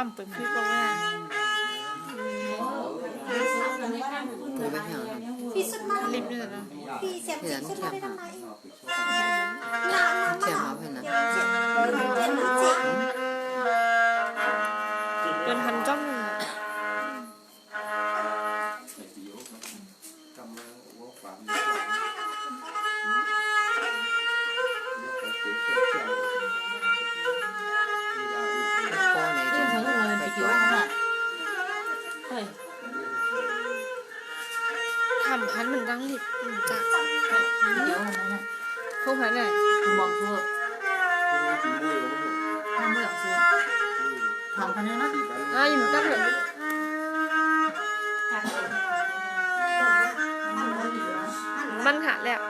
ามเปิดคลิปลงมาพี่สุดมา ลิฟต์ด้วยนะ พี่เสียงสุดมาได้ทำไมเจ็บมาเพื่อนนะ เป็นพันจ้องทำพันเหมือนดังลิฟต์จ้ะพวกพันไหนมองเพื่อทำเบื่อเชื่อทำกันเยอะนะอยู่ตั้งเหมือนมันขาดแล้ว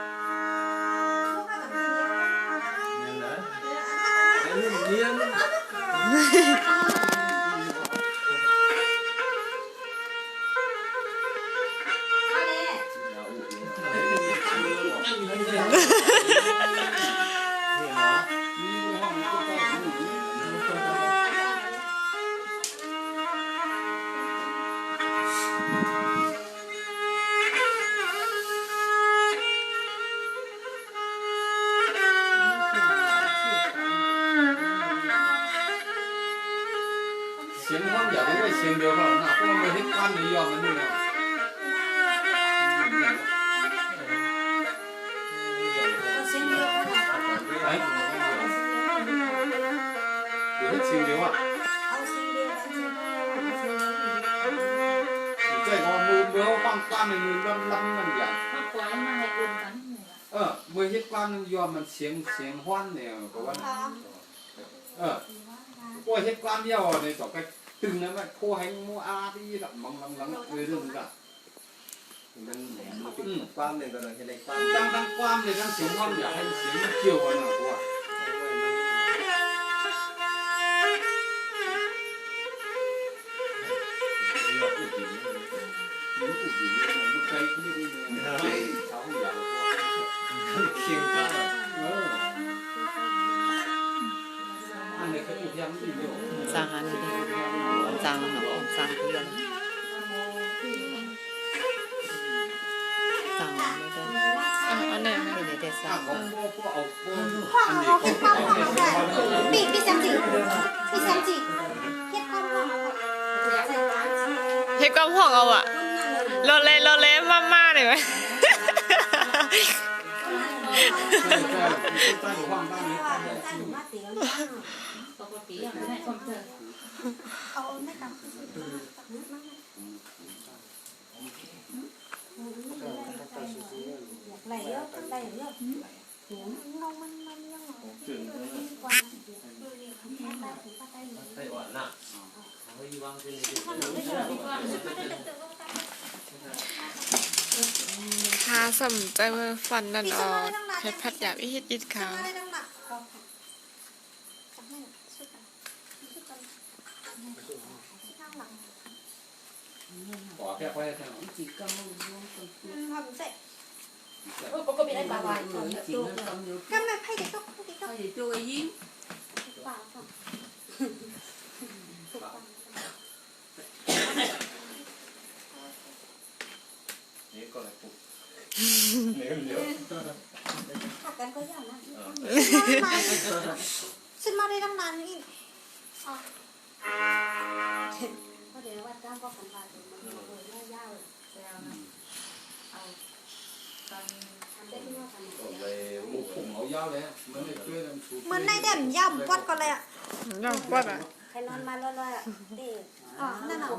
เสียงมันอยากรู้ว่าเสียงเดียวกันนะเพราะมันเห็นความนิยมมันนี่นะไอ้เดี๋ยวเสียงเดียวอ่ะใจของมือเมื่อฟังความในมือลำมันอย่างเมื่อเห็นความนิยมมันเสียงฮ้อนเนี่ยก็ว่าพวกเห็ดความเดียวในต่อไปตึงนั้นว่าพวกให้มัวอาที่หลังเรื่องกันมันความหนึ่งก็เลยในความตั้งความเลยทั้งเสียงความอยากให้เสียงมันเกี่ยวกันนะพวกใครที่นี่เขาอยากพวกเสียงก็อันนี้เขาอยากที่เดียวสร้างอันนี้สร้างหนอสร้างเพื่อนสร้างไม่ได้อันไหนไม่ได้แต่สร้างพี่แซมจีเฮ็ดความห่วงเฮ็ดกำห่วงเอาอะโลเลมาหน่อยไหมพาสมใจมือฟันนั่นออกเฮ็ดผัดหยาบเฮ็ดยิดขาวขอแค่ไว้แค่นั้นทำเสร็จก็เป็นไอ้ปลาวานก็ไม่ให้เด็กก็ตัวยิ้มนี่ก็เลยปุ๊บเดี๋ยวหักกันก็ยากนะฉันมาได้ตั้งนานนี่ก็เดี๋ยวว่าจ้างก็กันไปมันเลยยาวแล้วนะเอาตอนทำได้ที่ว่ากันเลยมุกผมเอายาวเลยมันไม่ช่วยทำชูมันในเด่นย่ำวัดก็เลยอ่ะย่ำวัดอ่ะใครนอนมาลอยๆอ่ะเด็กนั่นน่ะ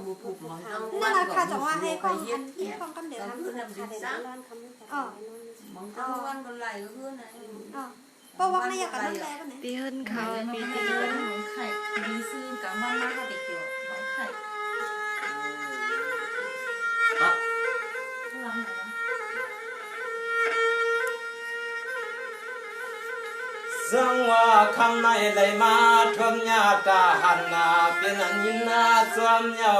ค่ะจังว่าให้กองอันที่กองกันเดี๋ยวนั้นค่ะเดี๋ยวนอนคำนี้ค่ะมองตัววันก็ไหลก็ขึ้นนะเพราะว่าไม่อยากกันนั่นแล้วกันเนี่ยปีขึ้นเขาปีตีมองไข่ดีซื้อกับมันมากก็เด็กเกี่ยวมองไข่สังว่าคำในเลยมาทวมญาตาหันนาเป็นอันยินนาสวมเยา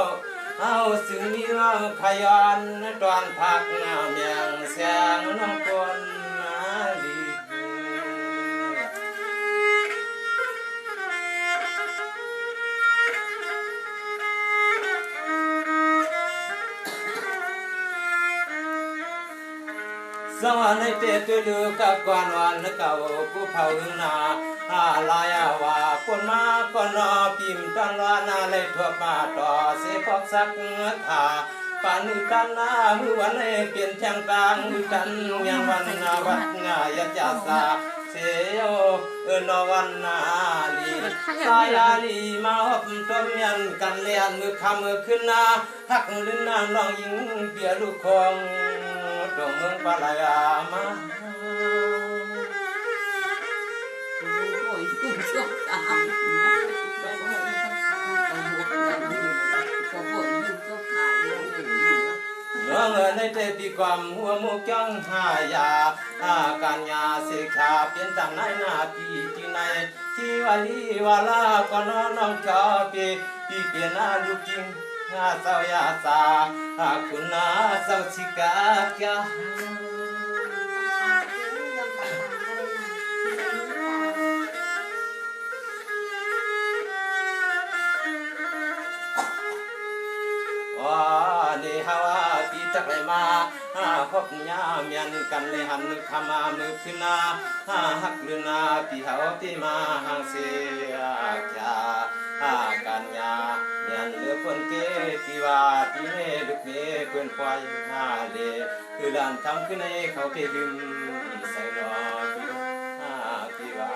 เอาสิ่งนี้ว่าขยันตอนพักเงาเมียงเสียงน้องคนนาลี เ สังวาในเตตุลูกะกวนวันเก่ากูเผานาลายาวาคนมาก่อนอปิมตันวานาเลยทั่วมาต่อเสพอกสักถาปานุตันนามือวันให้เปลี่ยนแทงกลางมือตันยังวันนาวัดงายจาสาเสยนวันนาลีสายาลีมาหอบต้มยันกันเลียนมือคำมือขึ้นนาหักลื่นนาน้องยิงเบียลูกคงตรงเมืองปลายามา Ôi, cũng chốt cả. Có vội nhưng chốt cả. น้องในเตปีความหัวมุกจังหายาการยาเสกขาเปลี่ยนต่างนายนาปีที่ไหนที่วาลีวาลาก็น้องชอบปีเปลี่ยนนาลูกจริงเศร้ายาสาคุณนาเศร้าสิกากะ เดฮาวาปีตักเลยมาพบยาเมียนกันเลยหันนึกขมามือขึ้นนาหักลือนาปีเฮาที่มาหางเสียกากันยาเมียนเลือคนเกปีว่าปีเมลุกเมเพื่อนควายเลคือลานทำขึ้นในเขาเกลืมใส่นอปีว่า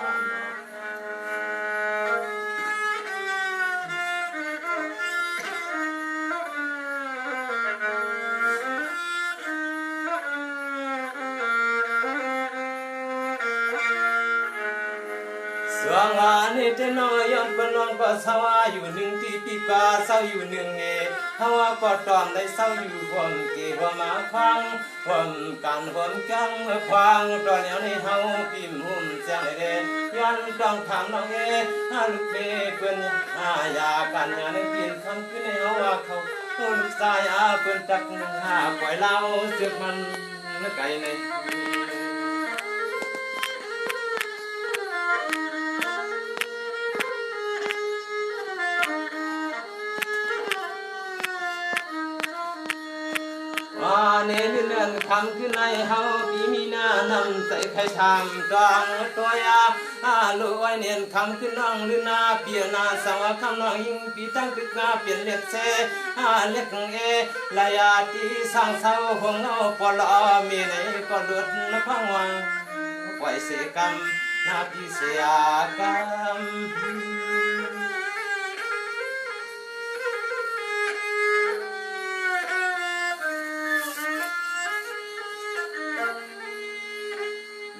สว่างานิเตนอยอนปนองก็สวาอยู่หนึ่งที่ปีกาเศร้าอยู่หนึ่งฮาวาก็ตอนได้เศร้าอยู่ห่วงเกหัวมาควังห่วงการห่วงจังควังตอนแล้วในเฮาพิมหุ่มเสียงเดย้อนต้องถามน้องลูกเป้เพื่อนยากันยาในปีนคำขึ้นในเฮาว่าเขาลูกชายเพื่อนตักปล่อยเล่าสึกมันไกลใน เนเลื่อนคำขึ้นในเฮาปีมีหน้านำใส่ไข่ทำจองตัวยาลอยเนียนคำขึ้นน้องลือนาเปลี่ยนนาสังวคำน้องยิงปีตั้งตึกนาเปลี่ยนเล็กเสเล็กลายาตีสร้างเสาหงเอาปลอมีในก็หลุดพังวังปล่อยเสกรรมนาปีเสียกรรม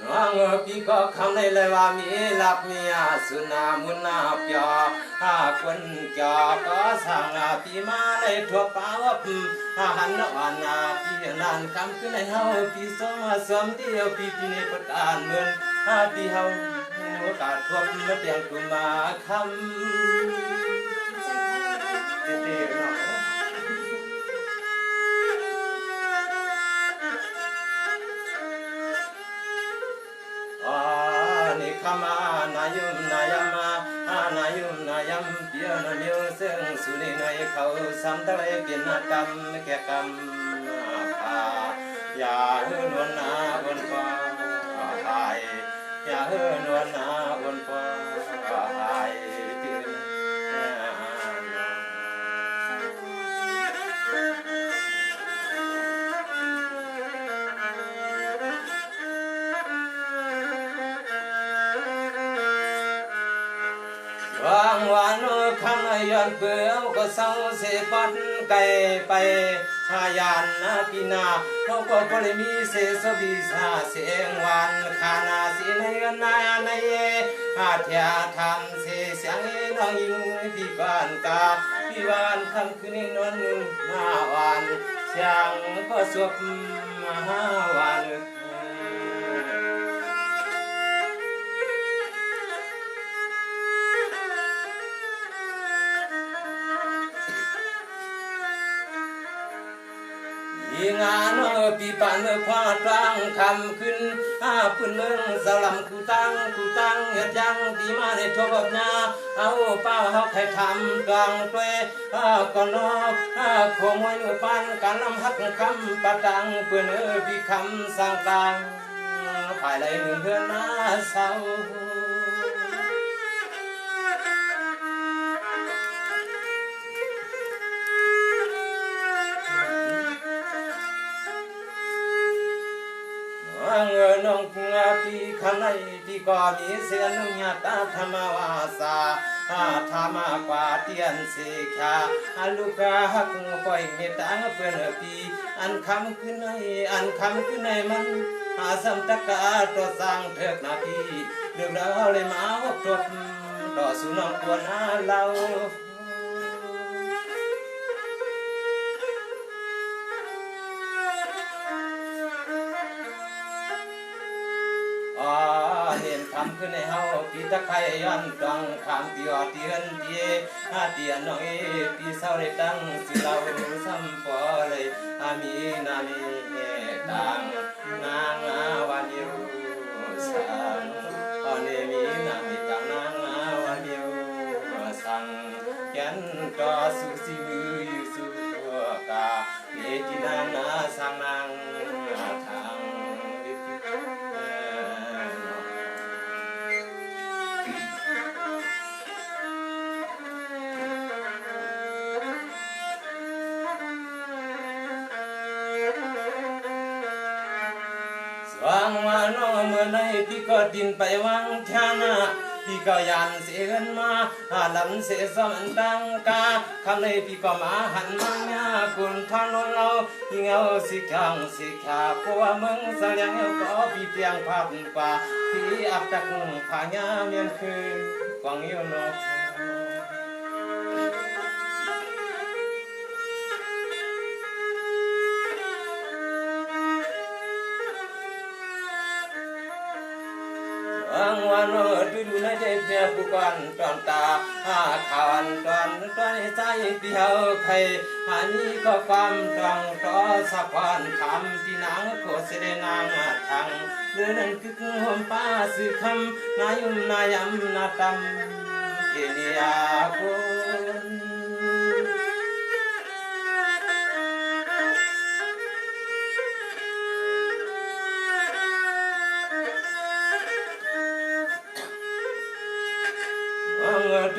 น้องพี่ก็คำในเลยว่ามีลับเมียสุนามุนาเปียคนเกี่ยวก็สั่งพี่มาในทั่วป่าวหันอ่อนพี่นานคำขึ้นในเฮาพี่สมเดียวพี่ในประการเมืองพี่เฮาโอกาสทั่วมาเตียงกุมาคำเตี้ยๆน้อง ขมานายุมนายมานายุมนายมเปียนมิวเสงสุนีในเขาสัมทะเลเปลี่ยนกรรมแก่กรรมพายาหืนวันนาบนฟ้าหายยาหืนวันนาบนฟ้าหายตื่น วางวานคำย้อนเปลือกก็เศร้าเสปัดไกลไปยานปีนาเขาก็บริมีเสสบิสาเสียงวันขานาสีในนายในเทียทำเสียงน้องยิงปีบานกาปีบานคำคืนนอนมาวันเสียงก็สวบมาวัน งาน ปีปานเมื่อควาตรังคำขึ้นปืนเมืองสลัมกูตั้งเฮ็ดยังดีมาในทบหน้าเอาเป้าเฮาใครทำกลางด้วยก่อนนอกขโมยเนื้อปันการลำหักคำปะตังปืนปีคำสร้างกลางภายไหลหนึ่งเดือนหน้าเศร้าเงินน้องปีขันในปีก่อนมีเสียนุ่งยาตาธรรมวาสาธรรมกว่าเตียนเสกาลูกหักปล่อยเมตตาเพื่อนปีอันคำขึ้นในมันสัมตะกาต่อสร้างเถิดนาทีเรื่องราวเลยมาวับจบต่อสู่น้องควรเราเห็นคำขึ้นในเฮาปีตะไคร้ย้อนตองคำปีออเตียนเตียนน้องปีเศร้าเลยตั้งสิเราซ้ำปอเลยมีนามีต่างนางวันเดียวสังเนมีนามีต่างนางวันเดียวสังยันต่อสู่สิมืออยู่สู่ตัวกาเอตินางสังนางทางวางวานอเมื่อในพี่ก็ดินไปวางชานาพี่ก็ยันเสียนมาลำเสียสมันตังกาคำในพี่ก็มาหันมังยาคุณทางนนเรายิ่งเอาสิขังสิขาเพราะว่ามึงเสลียงก็พี่เตียงพับป่าพี่อับตักผายาเมียนคืนกวางยิ้วนกวันดูในใจเพียบุกันตอนตาขวันตอนใจเดียวใครนี้ก็ความต้องต่อสักวันทำที่นางโคเสดนางทางเรื่องนั้นคือห่มป้าสื่อคำนายุมนายำนาตำเกียร์ค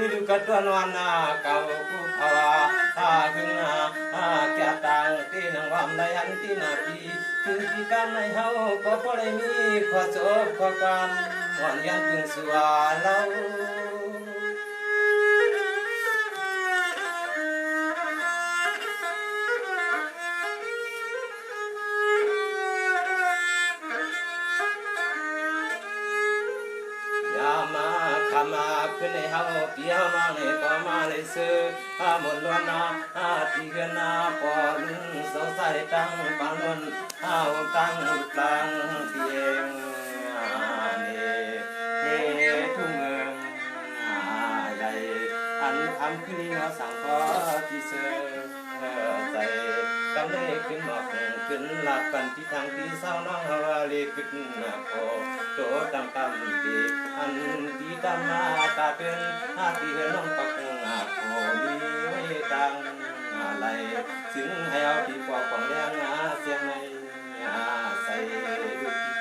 นดูกัตวันวันเก่ากูภาวะถึงแก่ต่างที่นังความได้หันที่นาพีถึงที่การในเฮาก็พอได้มีข้อจบข้อความวันยันถึงสัวเรามาขึ้นในเฮาเปียวมาในต่อมาในเสือหมดล้วนที่เกินปอลุงสาวใส่ตั้งปังล้นตั้งกลางเพียงทุ่งเมืองใหญ่อันคำขึ้นเงาสังขอที่เสือใจกำเลยขึ้นหมอกขึ้นหลับกันที่ทางที่เศร้าน้องฮาวาลีขึ้นโคโตตั้งตั้มตีอันที่ตามมาตาเป็นที่น้องปักโคมีไว้ตั้งอะไรถึงให้เอาที่ปอกของแรงเสียงในใส่ดู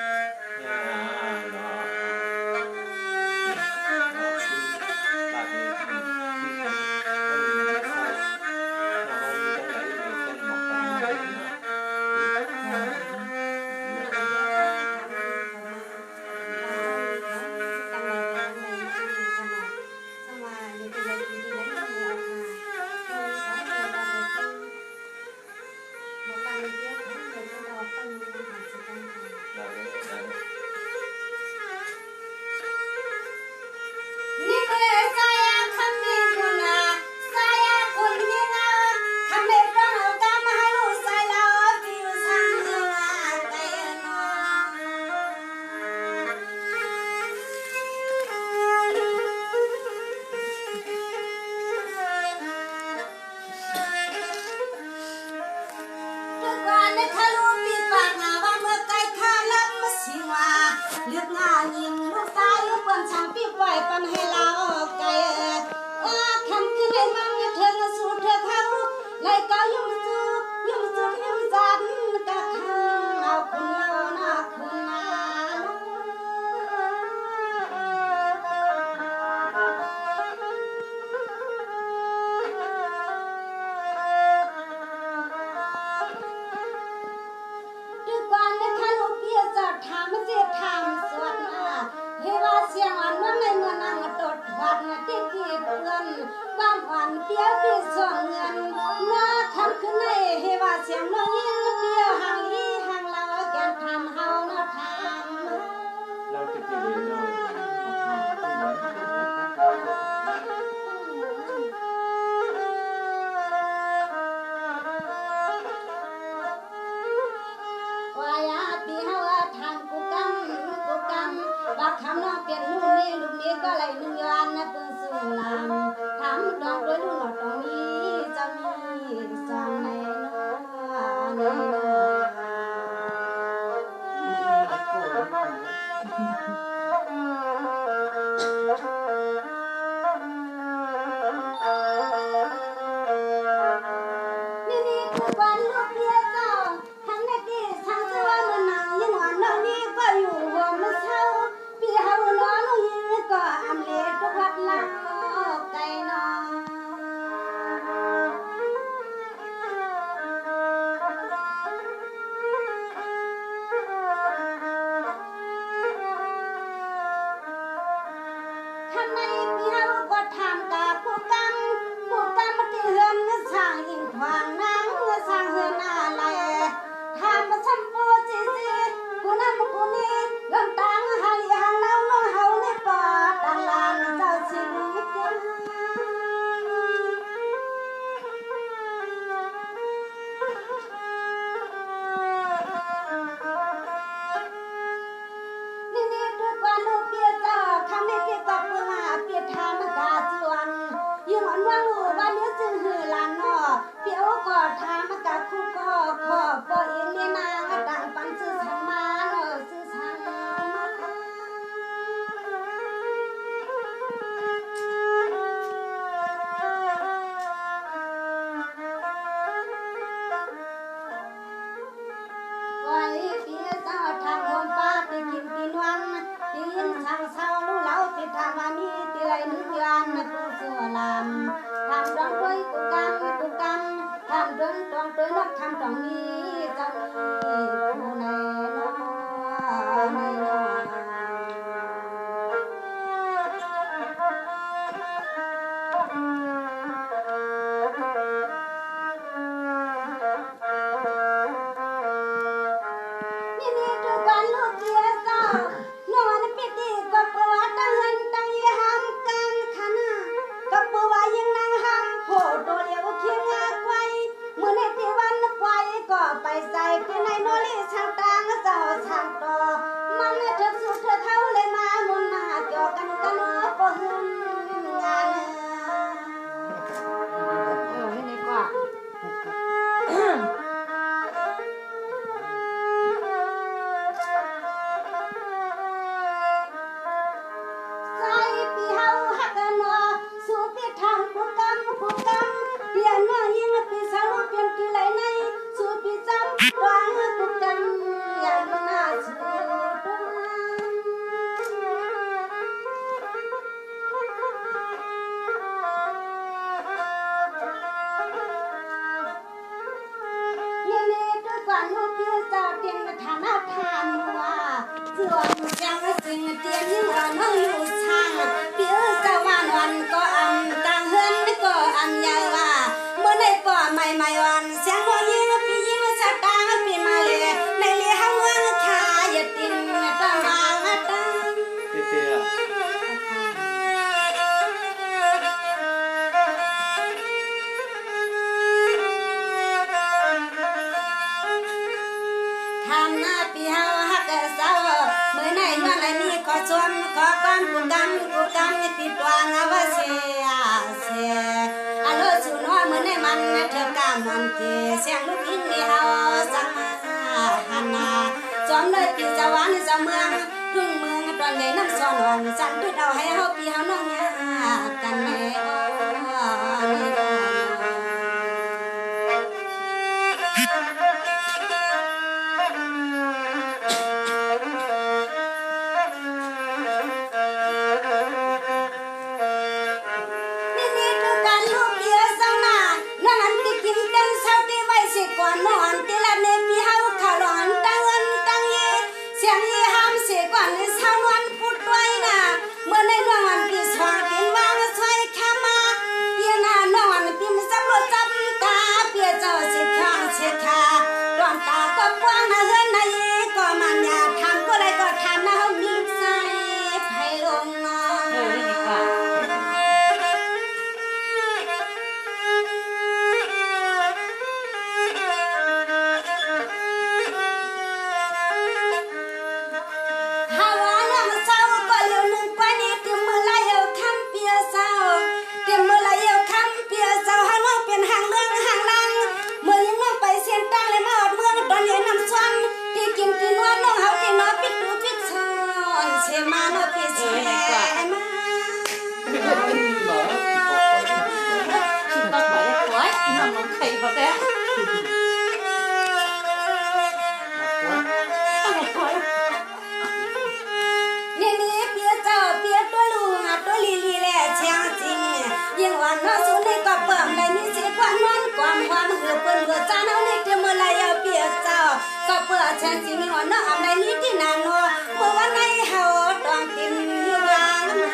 เรา ำเปียวปีส่งเงินมาคำขึ้นในเฮว่าเสียงน้องยิงเปียวห่างลีห่างเราแกนทำเฮาเนาะทำ เราจะเปลี่ยนเนาะ วายาปีเฮาทางกูกำว่าคำน้องเปลี่ยนนู่นนี่ลูกนี้ก็ไหลนึ่งยานนะเพิ่งสู่ลำทำดอกด้วยลูกหนอดตรงนี้จะมีสองในเนาะนี่คือวันลูกเดียวเจ้าทั้งในที่ทั้งตัวมันนางยิ่งหวานน้องนี่ก็อยู่หัวมันเศร้าพี่เฮาน้องลูกยิ่งก็อำเล็กทุกวัดลังไก่น้อง ทำไมพี่เฮาก็ทำกับผู้กำที่เฮือนสร้างอิงขวางนางสร้างเฮือนอะไรทำมาซ้ำโปจีกูนั่นกูนี่ลำตางหาลีหางเล่าน้องเฮาในปอดตลาดเจ้าชีวิตนี่ด้วยกว่าลูกเปียเจ้าคำนี้ที่กับเวลาเปียทามกาจวนยิ่งอ่อนว่าลูกว่าเนี้ยจึงหือลานนอเปียวก็ทามกาคู่ก็ขอปอเอ็นเลียนางดังปันซื้อสังมาเนอซื้อสังมา ไว้เปียเจ้าทางโฮมป้าตีกินตีนวันตีนทางเศร้ารู้เหล่าตีทางวามีตีไรนึกยันนะผู้สัวลำทำดองด้วยกูกำทำดองดองด้วยนักทำดองนี้เจ้านี้ผู้ในน้อในน้อ นี่ทุกวันลูกเดียวเจ้านอนปิดดีก็ปวดตั้งเงินตั้งยี่ห้ามกันขนาก็ปวดยังนั่งห้ามโผล่ตัวเดียวเคียงอาไว้เมื่อในที่วันปล่อยก็ไปใส่ที่ในโนลีช่างตางเจ้าช่างต่อมันเธอสุดเธอเท่าเลยมามุนมาเกี่ยวกันกันก็หึงงานไม่ได้กว่า ใจปีเฮาฮักกันว่าสู้ปีทำผู้กำเปียนน้อยยิ่งปีสาวเปลี่ยนกี่ไหลในสู้ปีจำวางผู้กำอย่าอยู่หน้าสู้นี่ทุกวันลูกพี่เจ้าเตียงมาฐานะทานว่าส่วนยังสิ่งเตียนยิ่งว่าน้องอยู่ช่างเปียเจ้าวันวันก็อำต่างเฮือนก็อำใหญ่ว่าเมื่อในป่อใหม่วันเสียงน้องยิ่งปียิ่งสตางปีมาเลยในเลี้ยงวังชาหยัดตินต้องวางตั้ง เตี้ย ทำหน้าปีเฮาฮักเศร้าเมื่อไหนเมื่อไหร่มีขอชวนขอความกูกำติดวางเอาไว้เสียอันโลสุน้อยเมื่อไหนมันเธอกำมันเกเสียงลูกอินมีเฮาสังหันนาจอมเลยปีจะหวานจะเมืองพึ่งเมืองตอนใหญ่น้ำซ้อนอนจันด้วยเอาให้เฮาปีเฮาน้องยากันแน่ก่อนนอนตีละเนมีเฮาข่าวร้อนตั้งเงินตั้งเยเสียงเยห้ามเสียก่อนในเช้านวลพูดไว้น่ะเมื่อในนวลปีสอง có té นี่นี่เปียเจ้าเปียตัวลุงตัวลีลีแหล่เชียงจริงยิ่งวันน้อสูในก็เปิ่มได้มีสิความนอนความเหือเปิ้นเหือจ้าเอาในเดือมื้อไรเอาเปียเจ้าก็เปิ่เชียงจริงมีวันน้ออำได้นี้ที่นานนัวเมื่อวันไหนเฮาต้องกินอยู่วางมา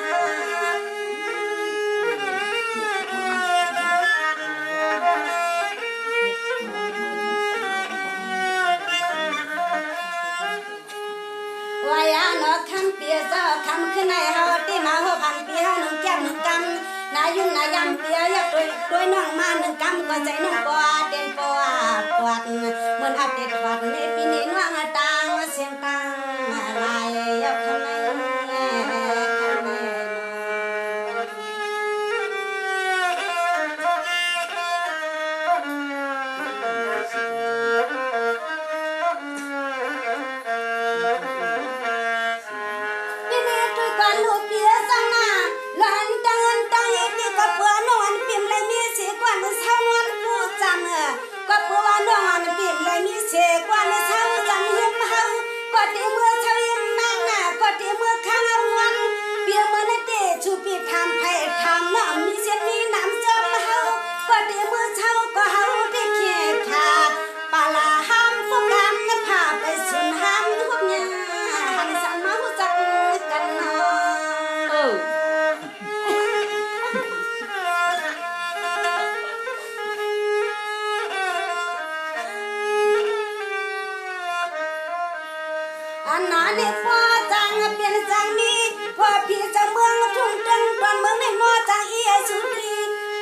วายานอคำเปียเจ้าคำขึ้นในเฮาที่มาหัวพันปีเฮาหนึ่งแก้มหนึ่งกำนายุ่นนายำเปียอยากด้วยน้องมาหนึ่งกำก็ใจน้องปวดเด่นปวดปวดเหมือนอัปเดตปวดในปีนี้น้องตังเสียงตังลายยกคำในลูกเปียสังนาหลานตังอีกที่กับเพื่อนนอนปิ่มเลยมีเสียกว่าเช้านอนผู้จำก็เพื่อนนอนปิ่มเลยมีเสียกว่าเช้าจำยิ้มเฮาก็ตีเมื่อเช้ายิ้มนั่งก็ตีเมื่อข้างวันเปียเมื่อนาเตชูปีทำไผ่ทำน้ำมีเสียมีน้ำจมเฮาก็ตีเมื่อเช้าก็เฮาได้เขียขาปลาห้ามพวกกันพาไปสุนห้ามพวกเนี่ยหันสันมาหูจักกันเนาะอันนั้นเนี่ยพ่อจังเปลี่ยนจังมีพ่อพี่จะเมืองทุ่งตึงตอนเมืองในนอจังอีไอสุรี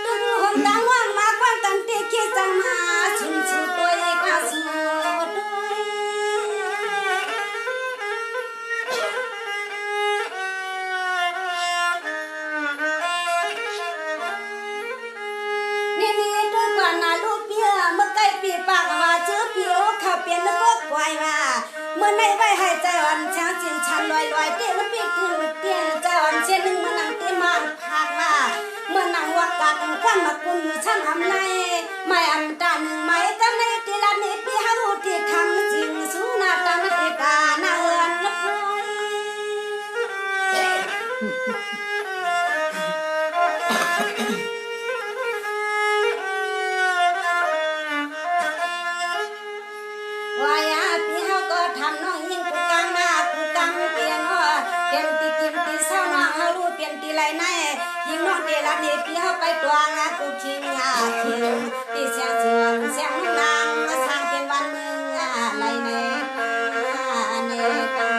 ตึงหนตังว่างมากว้างตังเตี้ยขี้จังมาชุ่มชุ่มตัวเอกาสูด้วยนี่ด้วยก่อนนะลูกเปียเมื่อใกล้ปีปากว่าเจอเปียวข้าเปลี่ยนแล้วก็ปล่อยมาเมื่อในไว้ให้ใจอ่อนช้างจิงชันลอยเตี้ยมันปีกถึงเตี้ยใจอ่อนเช่นหนึ่งมันนั่งเตี้ยมาพากว่าเมื่อนั่งวักกัดควันมากุมช่างทำไรไม่อันตาหนึ่งไม่กันในตีละนี้ปีหาหูที่คำจริงสูงหน้าตาหน้าตาหน้าเอือนละพวายาปีเฮาก็ทำน้องยิ่งกูกังมากูกังเปลี่ยนว่าเปลี่ยนตีกินตีเศร้าน้องเฮารู้เปลี่ยนตีไรไหนยิ่งน้องเดลันนี่ปีเฮาไปตัวงากูคิงคิงตีเสียงเสียงเสียงนางมาสร้างเป็นวันมึงไรเนเนกั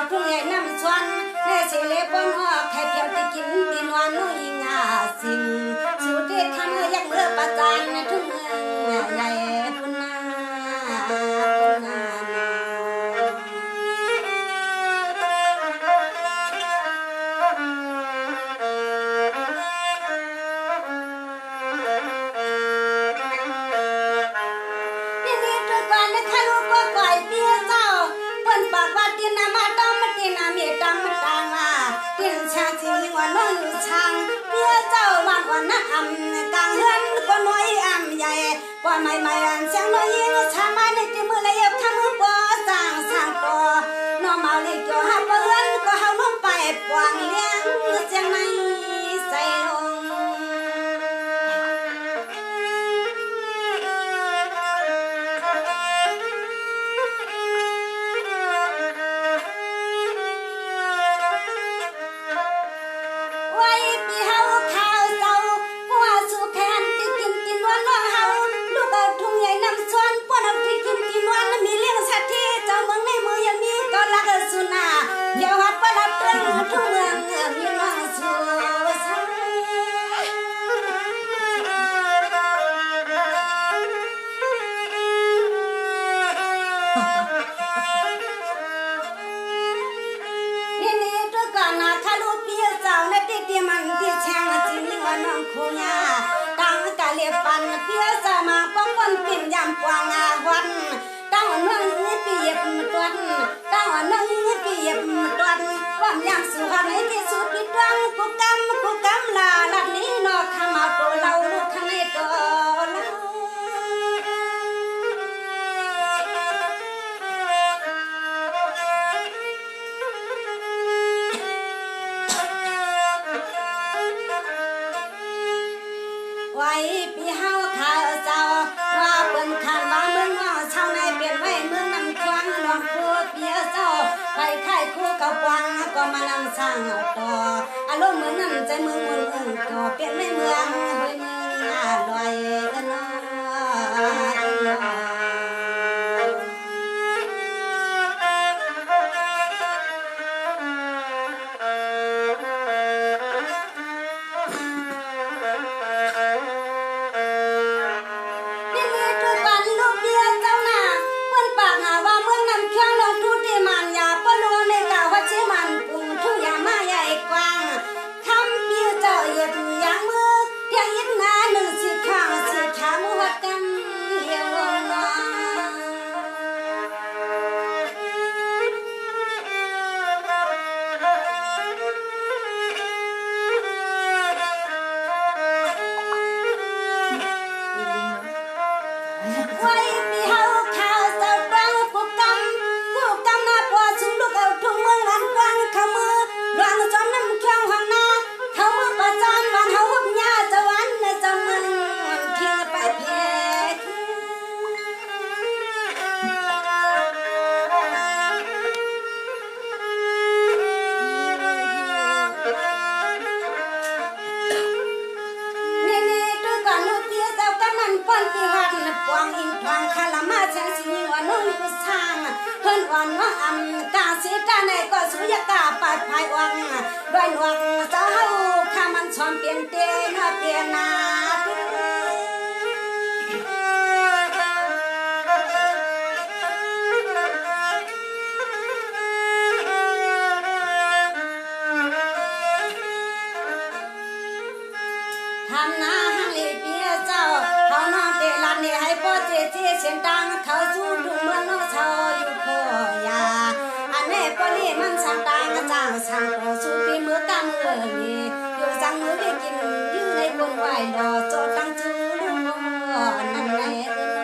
งทุ่งใหญ่น้ำชวนในสิเลปนหอกไข่เพียวติ ทำอยากเมื่อประจานถึงเมืองใหญ่คุณนาคุณนานี่นี่ตัวก่อนนะคะลูกก็ก่อยเปี้ยเจ้าเปิ้นปากว่าตีนามาดำมาตีนาเมียดำมาตางอ่ะตีนชาจีว่าน้องอยู่ช่างเปี้ยเจ้าวันวันนะอำกลางเฮือนก็น้อยอำใหญ่กว่าไม่อันเสียงน้อยยิงชามาในที่มือเลยยกทำมือปอสร้างปอน้องเมาเลี้ยงจ่อหับเอื้อนก็เฮาน้องไปปวงเลี้ยงเสียงในใส่ลง ไว้ปีเฮาข้าวเจ้าหัวสุแคนที่กินวันน้องเฮาลูกเอาทุ่งใหญ่นำสวนป้อนเอาที่กินวันมีเลี้ยงสัตว์ที่เจ้าเมืองในมือยังมีก็รักสุนาเดี๋ยวหัดประดับเรื่องทุ่งเมืองมีน้องสู่สายนี่ตัวก่อนนะถ้าลูกเปี้ยเจ้าในที่มันที่แช่งจริงว่าน้องคงยาตั้งกะเลียปันเปี้ยเจ้ามาป้องคนปิ่นยำกวางอาวันตั้งน้องนี่เปียบตัวตั้งน้องนี่เปียบตัวความยำสู่ในที่สุดพิดรังกูกำลาลัดนี้นอกขมาตัวเราลูกข้างในตัวเรา ไว้ปีเฮาข้าวเจ้าว่าเปิ้นคาดว่าเมืองว่าชาวในเปลี่ยนไว้เมืองนำควงน้องครัวเปียเจ้าไปค่ายคู่กับกวางก็มานำสร้างต่ออารมณ์เหมือนนั้นใจเมืองมุนก็เปลี่ยนไม่เมืองเฮ้ยเมืองลอยกันเนานี่ทุกวันลูกเดียวเจ้าน่ะเปิ้นปากหาว่าเมืองนำเครื่องลงทุนที่มันยาปะลัวในกาว่าชื่อมันปุ่งทุกอย่างมาใหญ่กว้างคำเปียเจ้าเหยียบอย่างมือเที่ยงยิดหน้าหนึ่งสิข้างสิขามือวัดกันเลี้ยวลงมา ไว้ปีเฮาข้าวเจ้าปังกูกำนาปัวสูลูกเอาทุ่งเมืองลันกวางเข้ามือหลวงจอมน้ำเครื่องห้องนาเข้ามือประจานวันเฮาหุบหญ้าจะวันจะเมืองทิ้งไปเพกนี่ตัวก่อนลูกเตี้ยเจ้าก็มันป้อนปีวันปวงอินทองคาลามาแสงสีว่าน้องอยู่ช่างเพิ่นอ่อนว่าอำกาสีกาในก็สุยกาปาดภายวังด้วยหนวกเจ้าเฮาข้ามันชอมเปลี่ยนเตนเปลี่ยนนาทำนาหังลีเปียเจ้าเขาน้องเตลันนี่ให้พ่อเจเสียงดังเขาสู้ดุเมืองน้องชาวอยู่โคยาอันนี้ปลีมันสั่งดังจ้างสั่งต่อสู้ปีมือกำมือนี่อยู่สั่งมือได้กินยืนในบนไหวดอโจตั้งจื้อลุงนั่นแหละตั้ง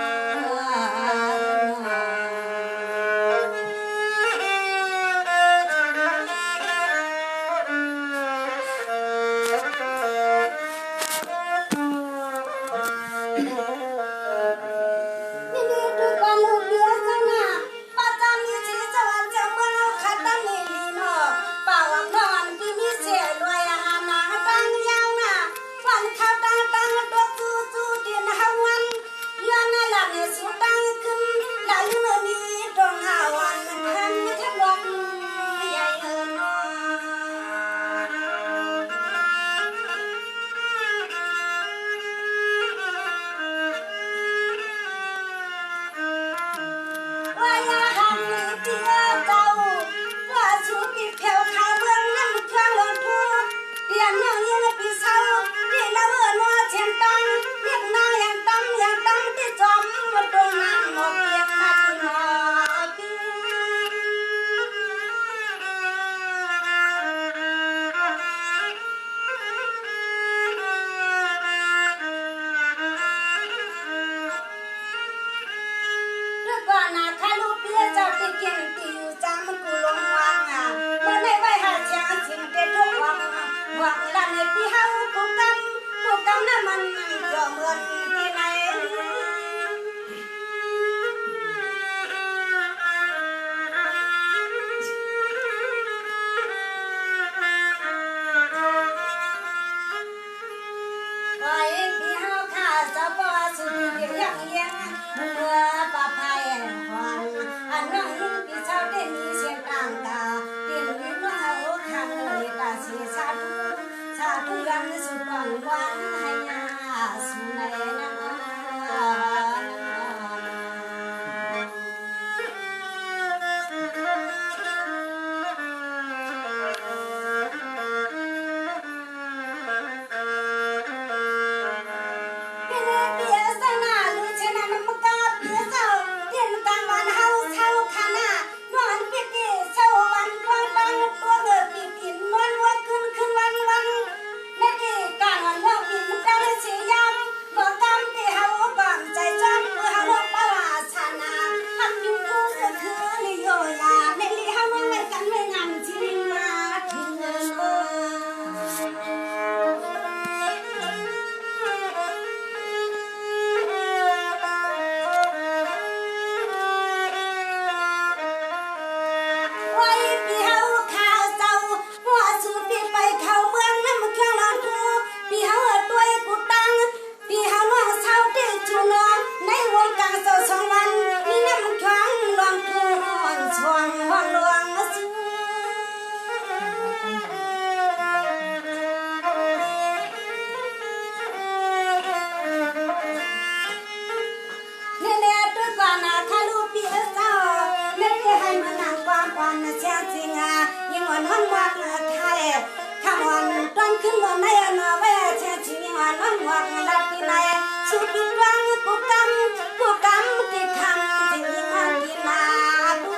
น้องวักไทยคำวันต้นขึ้นบนในนอไว้เชื่อชีว่าน้องวักลัดที่ไหนสุกิดวังกูกำที่ทำที่มีความกินนาบุ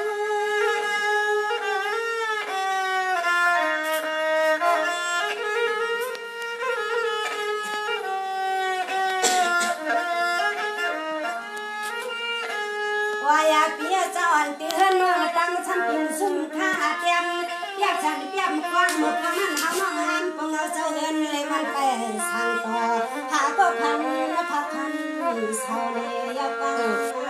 วายาเปียจอนเตือนน้องตั้งฉันเป็นสุ่มข้าเทียมอยากฉันเปียมกว้างหมดมันหาน้องหันปงเอาเจ้าเงินเลยมันไปสั่งต่อหาก็พันเศร้าเลยยาปัง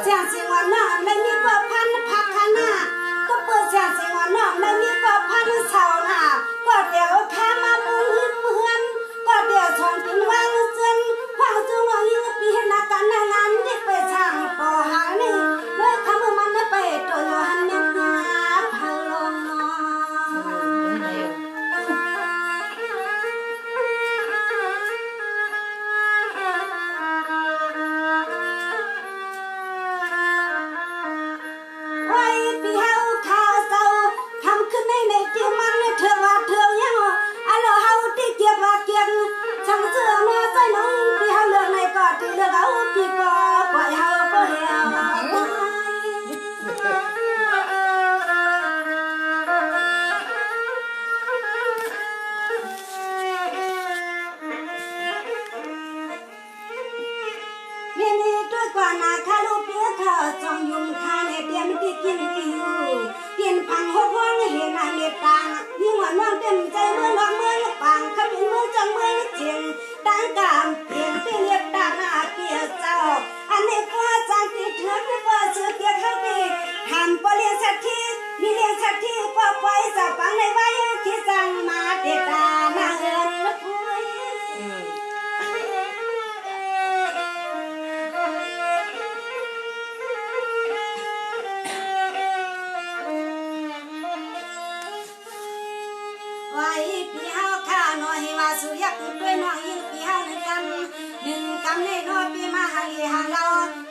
เสียงสิงวันน้องไม่มีกว่าพันพักขนาก็เปิดเสียงสิงวันน้องไม่มีกว่าพันเสาหน้าก็เดี๋ยวแค่มาบุญเมือนก็เดี๋ยวชนกินวางจนวางจุงน้องยิ่งปีเห็นหน้ากันในงานที่ไปช่างปอหานี่เมื่อคำมันไปตัวโยหันเมียนนาพังลงน้จงยุ่งคาในเตียนที่กินอยู่เตียนพังหกห้องเห็นเมียตางยิ่งหวานน้องเต็มใจเมื่อน้องเมื่อปังขมิ้นเมื่อจังเมื่อเจียงตั้งกามเปลี่ยนเตียนเรียบตาหน้าเปียเจ้าอันนี้ก็จางติดเถื่อนก็เชื่อเกียเข้าดีทำปเลี้ยงสักทีมีเลี้ยงสักทีพอไปสับปังในไว้คิดจังมาเดตาหน้าเงินพุยพี่เฮาข้าน้อยว่าสุยักด้วยน้องยิ่งพี่เฮาหนึ่งกำในน้อพี่มาหาลีหาเรา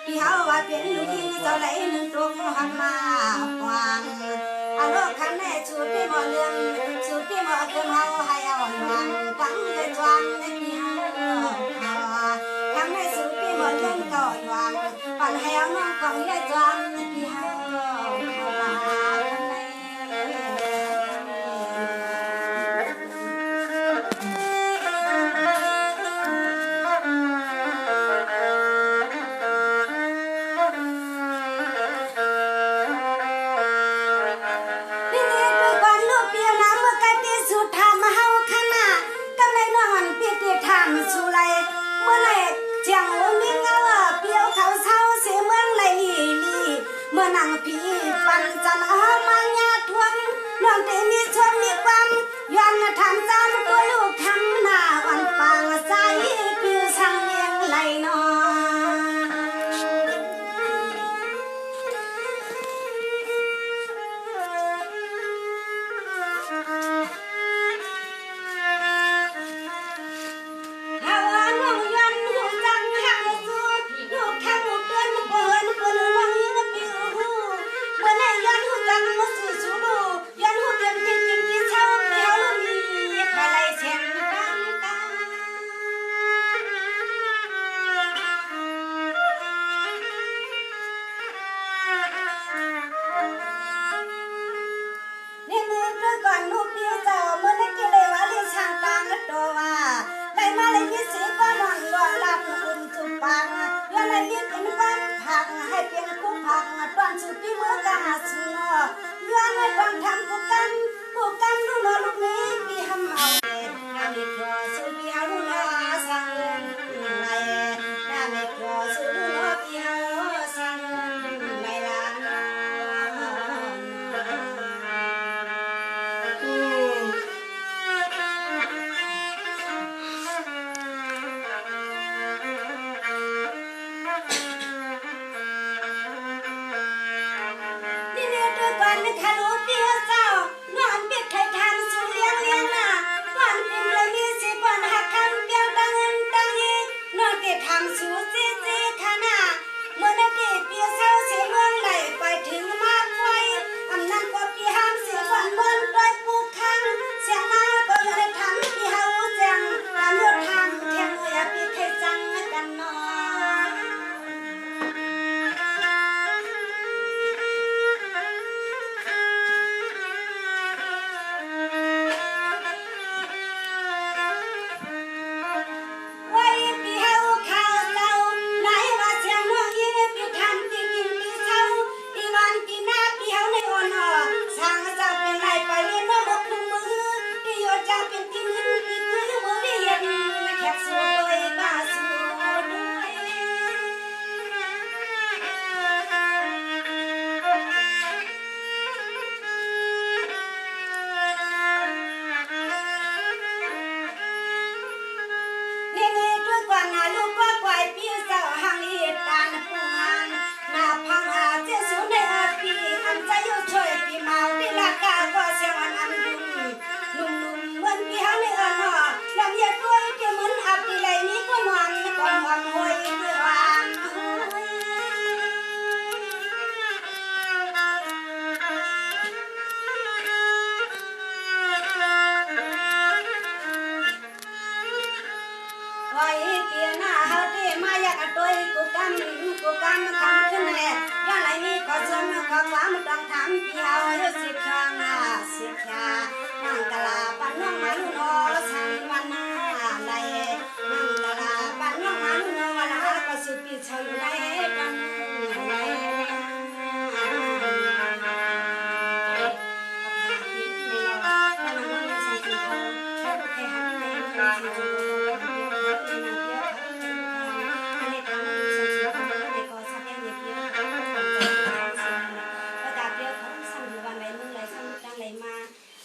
พี่เฮาว่าเป็นลูกยิ่งเจ้าไหลหนึ่งตรงหันมาฟางอโลกคันแน่ชูพี่หมอเลื่อนชูพี่หมอเกินเฮาให้เอาหวังฟังเลยจวนในพี่เฮาคำในชูพี่หมอเลื่อนก็หวังปั่นให้เอาน้องกองเลยจวนในพี่เฮาสุไลเมื่อไรเจียงโอมิงเอาเปียวเขาเศร้าเสียเมืองไรลีเมื่อนั่งพี่ปันจันหอมายาทวนน้องเตมีชนมีความย้อนทำจานตัวลูกคำหน้าวันปางใจปิวช่างเลี้ยงไหลนอให้เป็นคุ้มผักตอนสุดที่เมื่อกาสุนย้อนตอนทำกูกันลูกนอลูกนี้พี่ทำเอาเองน้ำมีครอสุดพี่เอาลูกนอสั่งในน้ำมีครอสุดลูกนอพี่เอาสั่งในร้านนี่ วันทะลุเปียเจ้านอนเปียกไข่ทานสุเลี้ยงเลี้ยงน่ะวันพิมเลยมีสิวันหักคำเปียดังดังอีนอนเปียทำสูซีซีขนาเมื่อนาทีเปียเศร้าเสียเมืองไหลไปถึงมาไฟอำนั้นก็ปีห้ามเสียวันบนโดยปูคังเสียงมาก็ยังได้ทำปีเฮาแจงตามรถทางเทียงเอยปีไข่จังกันนอไว้ปีเฮาข้าวเจ้าไหนว่าเสียงเมืองยีปีทำปีกินปีเช้าปีวันปีหน้าปีเฮาในอ่อนอ่อสร้างจะเป็นไรไปเรียนมาบอกคุมมือปีโยจะเป็นปีเงินปีมือมือเรียนมาแขกสู้ด้วยบ้าสู้ด้วยนี่ด้วยกว่านาลูกก็กวายปีเสาหางอีตาลปูงานนาพังอาเจสูในอาปีอันใจอยู่ช่วยปีเมาปีลากาก็เสียงอันดุนนุ่มเหมือนปีเฮาในเอินหอลำยาด้วยที่เหมือนอับปีไหลนี้ก็นอนก่อนวันหวยด้วยวันไว้เปียหน้าเฮาที่มาอยากตัวกูกำคำขึ้นแน่ย้อนไหลนี้ก็ชวนขอความต้องถามปีเฮาสิครั้งสิครานั่งกะลาปันน้องมาลุนอสันวันนาไหลนั่งกะลาปันน้องมาลุนอวันลาก็สุปีเชยไหลกันไหล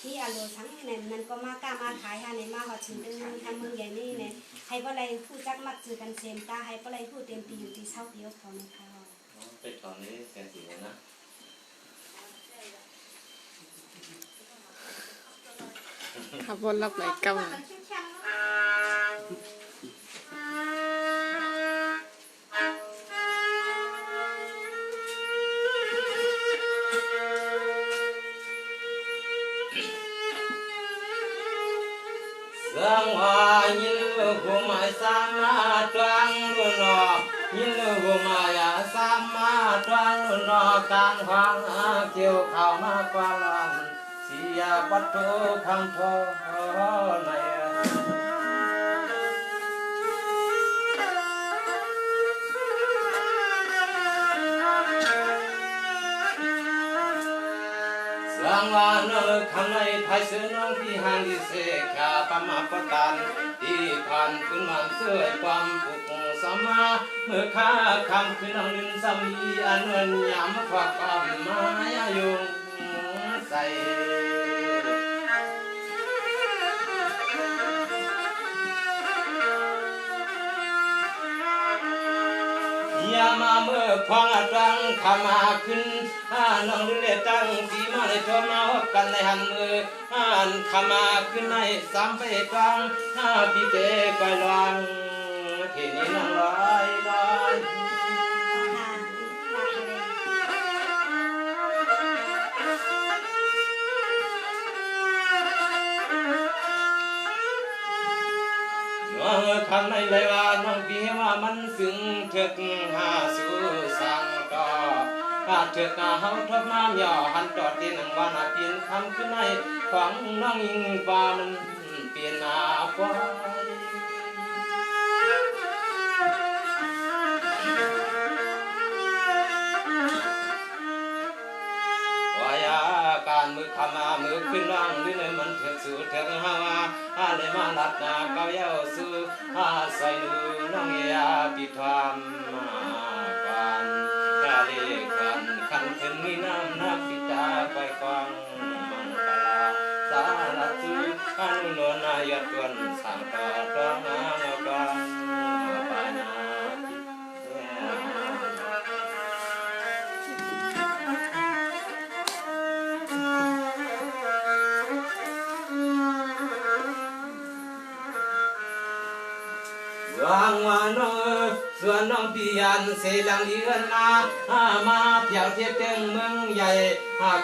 นี่อโลสังเนี่ยมันก็มากล้ามาขายฮะในมาหอชิมดึงทำมึงใหญ่นี่เนี่ยให้บ่ไรผู้จักมักจือกันเซมตาให้บ่ไรผู้เต็มปีอยู่ที่เช้าเดียวพอนะคะ ไปตอนนี้เสียงสีนะ ขับวนรับไหลกำ สังวายินหุมาสามาตรังลุนอยินหุมายาสามาตรังลุนอกังพังเกี่ยวข้าวมากว่าลันเสียปัตตุคำโทในสังวานคำในไทยเสือน้องที่หันดิเสกาปมาปตันที่ผ่านขึ้นมาเสื่อความปุกสมาเมื่อข้าคำขึ้นน้องลินสามีอันวันยามฝากความมายายงใส่ยามาเมื่อพองตั้งขามาขึ้นน้องเลือตั้งสีมาในตัวมาหกกันในหันมือขามาขึ้นในสามไปกลางพี่เตไปลองทีนี้น้องลอยลอยคำในเลยว่าน้องพี่ว่ามันซึ้งถึกหาสู่สังต่อถึกเฮาทบมาหย่อหันจอดที่หนังว่านาเปลี่ยนคำขึ้นในของน้องยิงว่ามันเปลี่ยนหน้าฟ้าการมือขมามือขึ้นล่างด้วยเนื้อมันเถือกสู่เถือกฮาวาเลยมาลัดนาเกาเย้าสู่ใส่ดูน้องยาปิดความมาปานกาเลกันขันขึ้นมีน้ำนักปิตาไปฟังมังกลาสารสุอนุโนนายตวนสังกาตองงกันปานา างวานส่วนน้องพี่ยันเสลังเลือนนามาเพียวเทียบเต็งเมืองใหญ่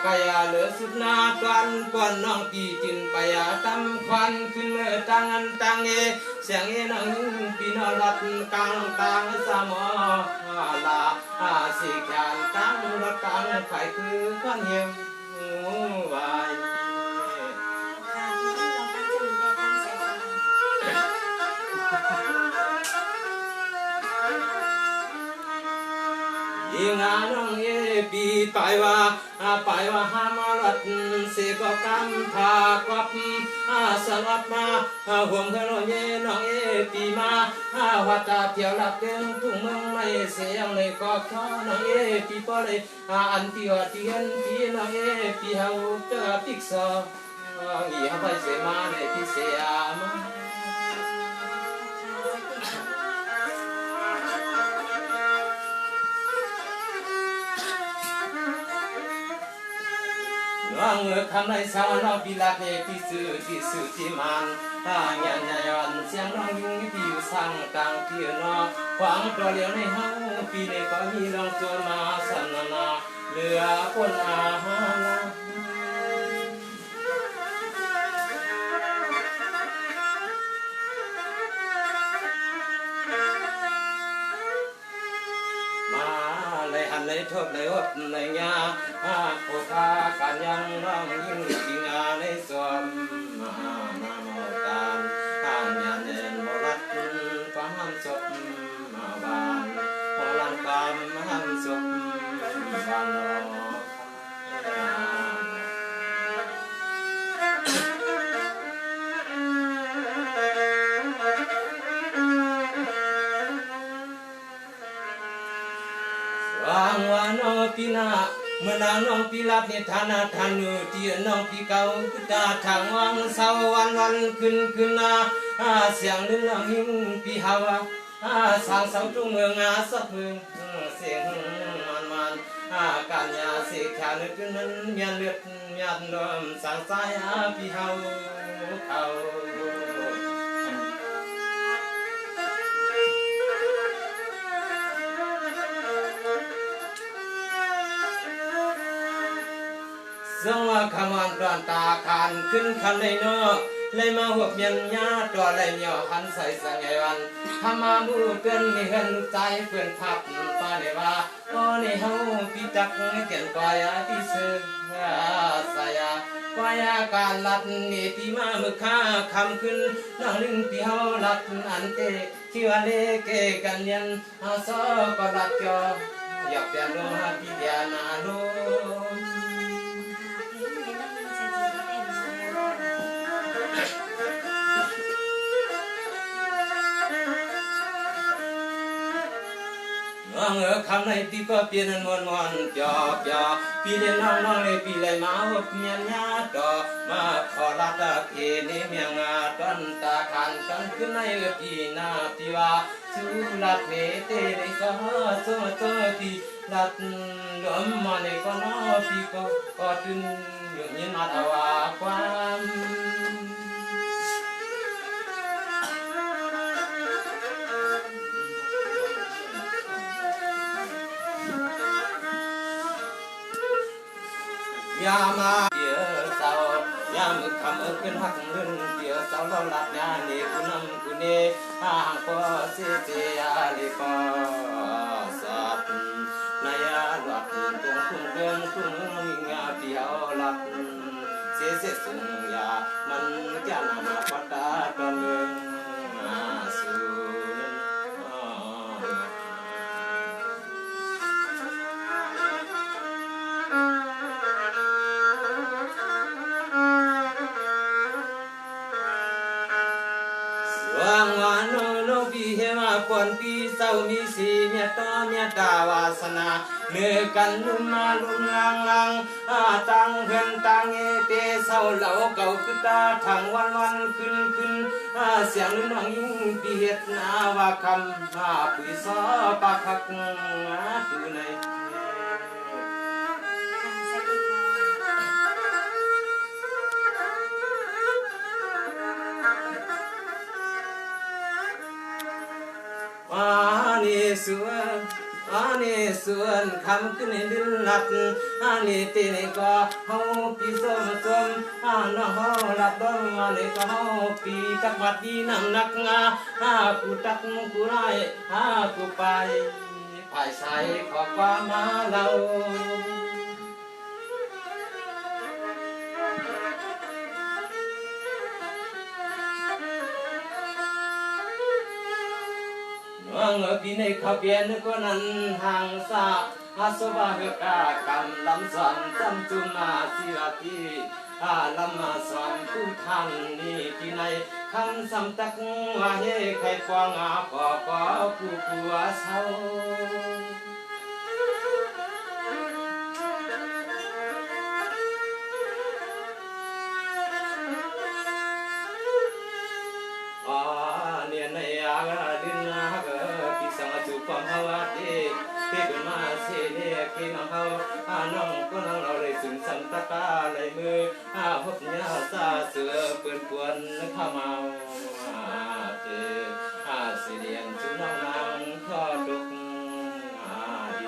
กายเหลือสุดนาตอนก่อนน้องพี่จินไปตำควันขึ้นเมื่อตังอันตังเสียงน้องพี่นอรัดกลางตังสามอลาสิแขนตังรถตังไฟคือก้อนเหี่ยววาย ยิงาน้องปีไปว่าหามาลัดเสกกำพากับสลับมาห่วงเธอน้องปีมาวัดตาเที่ยวลับเดินทุ่งเมืองไม่เสียงเลยก็ขอน้องปีปอเลยอันที่ว่าที่เห็นปีน้องปีเฮาเจอปิกซออีหาไปเสมาในที่เสียมาน้องคำในสาวน้องปีลาเพที่สื่อที่มันงานย้อนเสียงน้องยิ่งที่อยู่สั่งต่างที่นอขวางตัวเลี้ยวในเฮาปีในก็มีน้องตัวมาสันนาเหลือคนอาหารเลยทบเลยอดเลยยาโคคาการยังน้องยิ่งดีงาในสวมมาโมตานข้างยันเดินบรัดความหันศพมาบานพอลังความหันศพบานรอวางวานอปีนาเมื่อนางน้องปีลาเพธานาธานุที่น้องปีเก่ากุตาทางวังเศร้าวันขึ้นนาเสียงลิ้นน้องหิ้งปีหาวสางเสาจุงเมืองสักเมืองเสียงมันการยาเสียขานึกนั้นยันเลือดยันดมสางสายปีหาวเขาสังว่าคำวันตอนตาคานขึ้นคันเลยเนาะเลยมาหัวเมียนญาตัวเลยเหนียวหันใส่สังไงวันทำมาบูเกินในเฮือนลูกใจเพื่อนพับป้าในว่าโอ้ในเฮาพี่จักเขียนปลายที่ซื้อสายปลายการลัดนี่พี่มาเมื่อข้าคำขึ้นนั่งลึงพี่เฮาลัดอันเตที่ว่าเลเกกันยันซอก็ลัดจออยากเปลี่ยนโลหะพี่เดียนาโลคำในปีก็เปลี่ยนวนจอบปีเล่นน้องเลยปีเลยมาหบเมียนญาต่อมาขอรัดเกเนเมียงต้นตาขันกันขึ้นในปีนาปีว่าสุรัดเมเตในก็ตัวปีรัดลมมาในก็นอปีก็ตึงอยู่ยินมาตาวาความยามาเดียวเศร้ายามคำขึ้นหักเงินเดียวเศร้าเราหลับยาเนกุนังกุเนห่างก็เสียเสียลิปอสัตนายาหลับตรงทุ่งเดินทุ่งงาเดียวหลับเสียสุงยามันจะนำมาปัตตาตอนเมืองสุวางวานโนปีเฮมาปวนปีเศร้ามีสีเมียต่อเมียตาวาสนาเนื้อกันลุ่มมาลุ่มลังตังเฮือนตังเตเศร้าเหล่าเก่าคือตาทางวันขึ้นเสียงลุ่มหังยิ่งปีเฮ็ดนาวาคำปุยซอปากคักตูใน อันนี้ส่วนคำขึ้นดินหลักอันนี้ตีนี่ก็เฮาปีส้มอันน้องเฮาลับดมอันนี้ก็เฮาปีตักวัดดีน้ำหนักกูตักกูไรกูไปภายใส่ขอความมาเราปีในขบเบียนก็นั้นห่างสาอาสบะเฮกากำลำสอนจำจุมาสิวตีลำมาสอนผู้ท่านนี่ที่ในคำสำตักว่าเฮใครฟองปอผู้ผัวเศร้าความภาวะเด็กเกิดมาเสียเด็กที่น้องเขาน้องก็น้องเราเลยสุนสันตะกาเลยมือพบเนื้อซาเสือเปื่อนกวนข้าเมาเจสิเดียนจุน้องนางทอดดุกดิน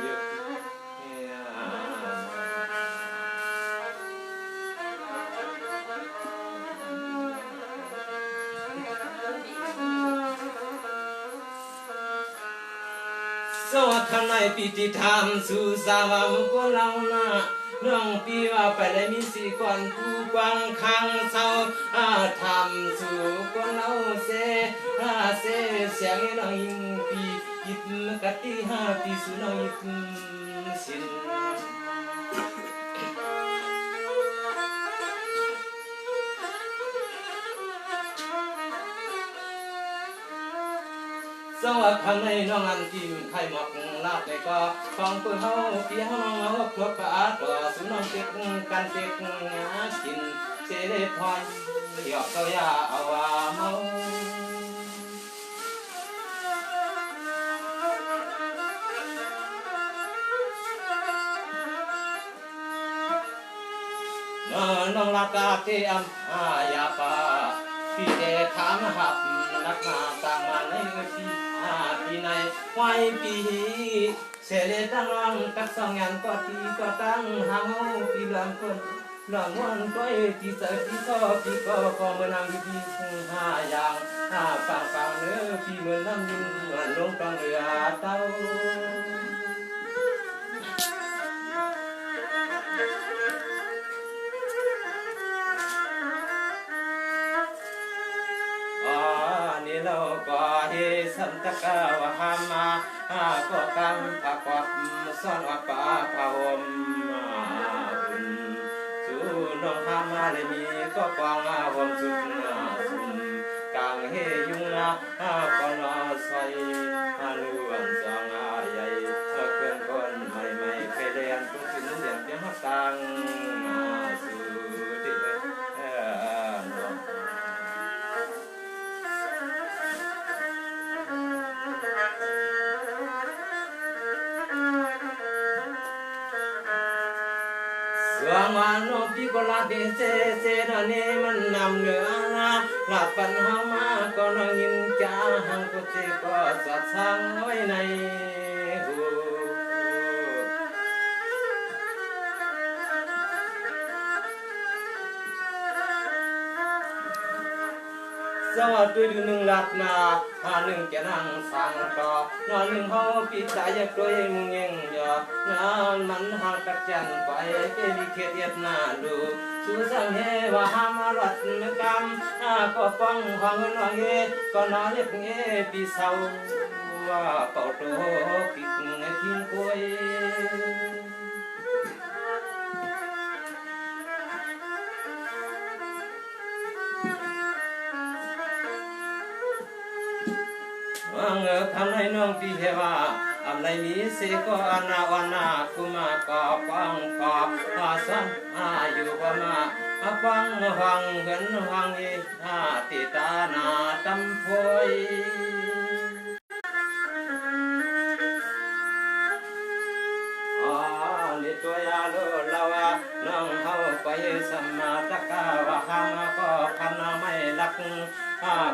ยึกสวัสดิ์ข้างในปีติธรรมสู่สาวามุกเรานาน้องปีว่าไปได้มีสีก่อนผู้กวางข้างเศร้าธรรมสู่คนเราเสียงน้องยิงปียิบกะติปีสู่น้องยิบสินสวัสดิ์ข้างในน้องอันกินไข่หมอกลาบในก็ฟังปืนเฮาปีเฮาน้องเอาพวกปลาต่อสุน้องเก็กกันเก็กกินเสด็จพรหยอกเต้ายาเอาว่าเมาน้องลากาเตอัมยาปาพี่เดถามหับนักมาต่างมาในปีในไว้ปีเสด็จตั้งน้องตักสองงานก็ตีก็ตั้งหางเอาปีหลังคนหลังวันก็ตีใส่ปีก็ปีก็เมื่อนางปีอย่างฟังเนื้อปีเมื่อน้ำยิงลงกลางเรือเต้าเราก็เฮสันตะกาวหามาก็กังผักวัดซ่อนวัดป่าพะวมสู่น้องหามาเลยมีก็กวางวมสุดสุ่มกลางเฮยุงก็นอใส่ล้วนจองใหญ่เครื่องก้นใหม่เคยเรียนตุ้งสินเดียนเพียงหักตังสู่ที่สวงวันนปีก็ลาเดเซนันเนมันนำเนื้อลาปันหามาก็นองยินจ้าหังก็เจก็สัดสังไว้ในหูสวัสดีดูหนึ่งหลับนาหนึ่งจะนั่งสังต่อนอนหนึ่งห้องปีตายตัวเองมึงยังยองานมันหักตักจันไปเป็นลิขิตเย็บหน้าดูสู่สังเฮว่าหามารัดมกรรมก็ฟังฟังเงินว่าเฮก็นอนเย็บเงปีเศร้าว่าเป่าโตกิกในทิ้งป่วยทำให้น้องพี่เฮว่าอะไรมีเสก็อนาวันนาคุมาก็ฟังขอบสันอยู่ประมาฟังฟังเห็นฟังติตานาตำพวยนิตัวยาโลลาวาน้องเฮาไปสมาตะกาวะหามาก็พันไม่ละ ก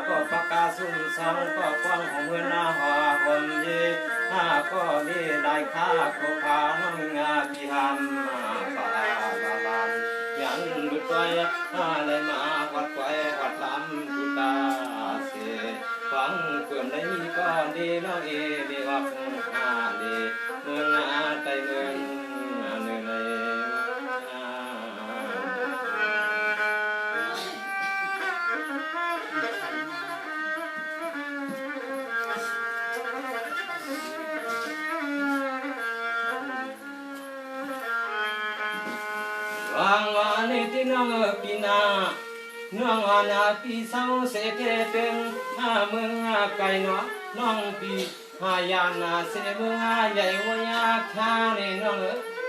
ก็ประกาศสุ่มสังก็กว้างของเมืองนาหอห่มเยก็มีได้ค่าโคพาน้องงาพิหามปาลาลานยันดุจอยเลยมาวัดไว้วัดลำกุตาเสฟังเกินได้มีก็ดีน้องเอดีวักดีเมืองนาไตเมืองเหนื่อยวางวานิติน้องปีนาน้องอาณาปีเศร้าเสเทตึงเมืองไก่เนาะน้องปียานาเสเมืองใหญ่วายาคานี่น้อง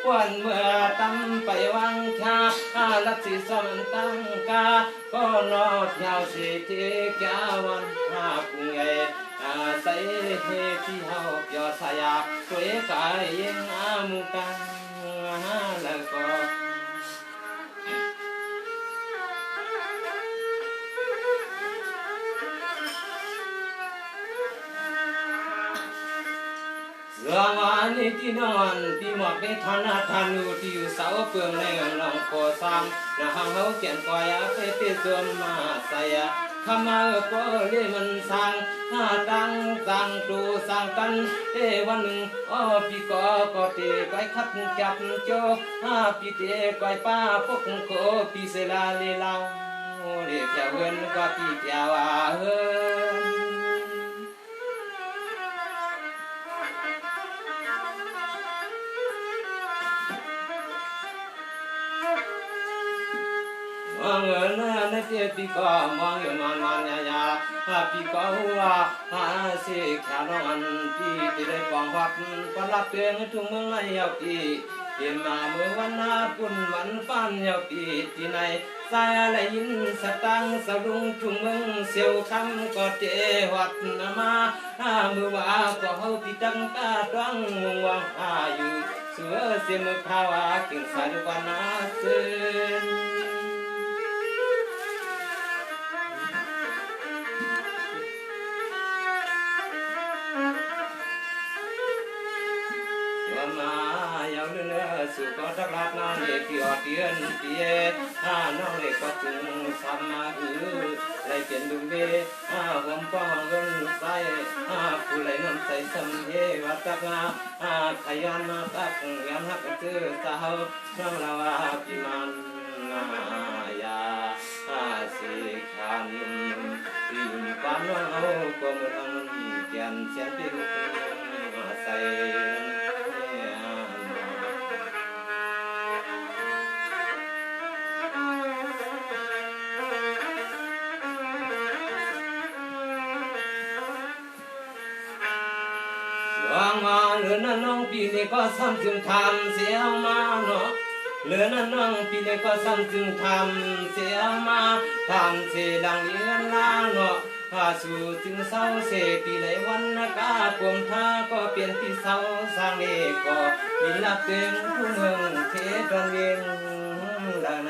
วันเมื่อตั้มไปวังคาลักษิสมันตั้งกาก็นอดยาวสิเทกาวันปุงใหญ่ใส่เฮที่เฮาเปียวสายาตัวเอกายยังมุกังแล้วก็เรื่องวันนี้ที่นอนที่หมดเป็นธนาธานุที่อยู่เสาเปลืองในหลังโคซังนะฮังเฮาเขียนกอยไปเติส่วนมาใส่ขมาก็เลยมันสั่งตั้งสั่งตูสั่งกันวันหนึ่งพี่ก็เตะไปขัดจับโจพี่เตะไปป้าพกโคพี่เสลาเลลังเรียกเจ้าเงินก็พี่เจ้าเฮินเงินนั่นเสียปีก็มองอยู่มันยาปีก็หัวเสียแค่นอนปีที่ได้ปองวัดปลับเตือนทุ่งเมืองในยาวปีเห็นมาเมื่อวันนาปุ่นมันปั้นยาวปีที่ไหนสายอะไรยินสตังสลุงทุ่งเมืองเสียวคำก็เจวัดมาเมื่อว่าก็เฮาปีตั้งตาตั้งวางอยู่เสือเสียมือข้าวกิ่งสายกว่านาเสือสุขทักรักน้องเด็กที่อดเดือนเตี้ยน้องเด็กก็จึงทำมาไรเปลี่ยนดุงเบผมป้องเงินใส่ผู้ไรน้ำใส่สำเยวัดตักขยันมาตักยันหักเจอสาวน้องลาวพิมันยาสิขันปีนปานน้องเอาก็มือทำเกียนเสียนปีกใส่เหลือนั่นน้องปีนี้ก็ซ้ำจึงทำเสียมาเนาะเหลือนั่นน้องปีนี้ก็ซ้ำจึงทำเสียมาทำเสียดังเยือนลาเนาะสู่จึงเศร้าเสียปีไหนวันนักกวมท่าก็เปลี่ยนที่เศร้าสร้างเด็กก็มีลักเต็งผู้เมืองเทดอนเวียงดังใน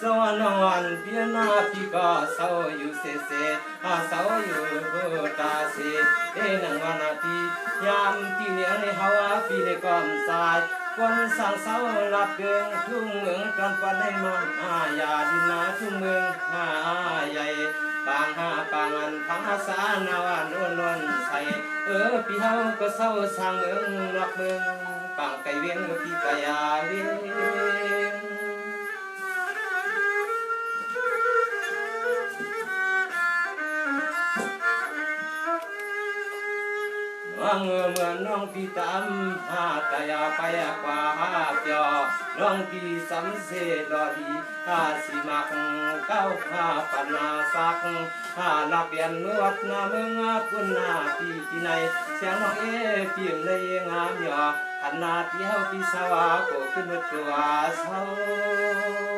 สวนวันเพียนาพี่ก็เศร้าอยู่เสียเสียเศร้าอยู่ตาเสียนังวันพี่ยามพี่เลี้ยงในเฮาพี่ในกอมสายวันสั่งเศร้าหลับเดืองทุ่งเมืองกันปันให้มายาดินนาทุ่งเมืองใหญ่ปางปางอันพังสานาวันนใส่พี่เฮาก็เศร้าสร้างเมืองหลับเมืองปางไก่เวียงพี่กายาเวียงเมื่อน้องพี่ตามตายาไปกว่าเปียวน้องพี่สำเสดอดีสิมักเก้าปันนาสักนักเรียนนวดนาเมืองคุณนาพี่ที่ไหนเสียงน้องเพียงได้งามหยอขนาดที่เฮาพี่สาวก็ขึ้นตัวเศร้าเ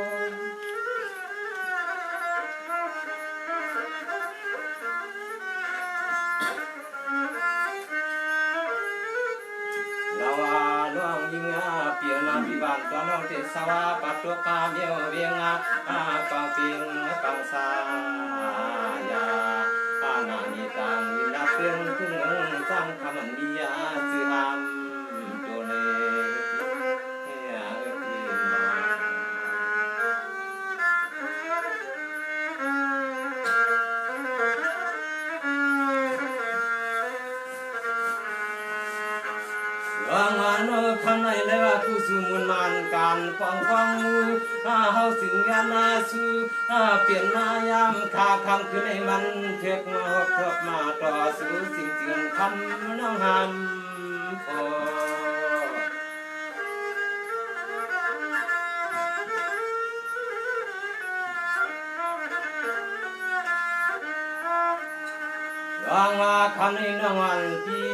ตัวกาเมียวเวียงปังปิงปังสายานามีตังวินาเพียงพึ่งจังคำมียาจือหามตัวเลเฮียพี่น้องวางวานคำในเลยว่าผู้สูมุนมันการฟังฟังเฮาถึงยานาสูเปลี่ยนมายามขาคำคือในมันเถือกมาหกทบมาต่อสู้สิ่งจึงคำน้องหำพอวางว่าคำในน้องวันพี่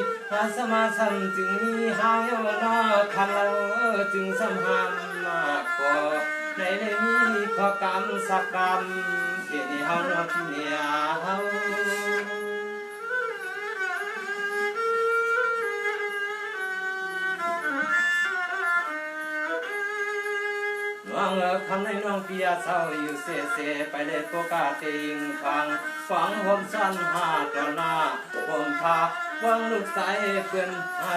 สมาสัมจึงมีหาวยนอคันเราจึงสมหามากกว่าในมีข้อกรรมสักกรรมเพียงเฮานอที่เนี่ยเฮาวังคำในน้องเปียเศร้าอยู่เสไปเลยโกกาติงฟังห่มสั้นหาตอนหน้าห่มผ้าวังลูกสายเพื่อน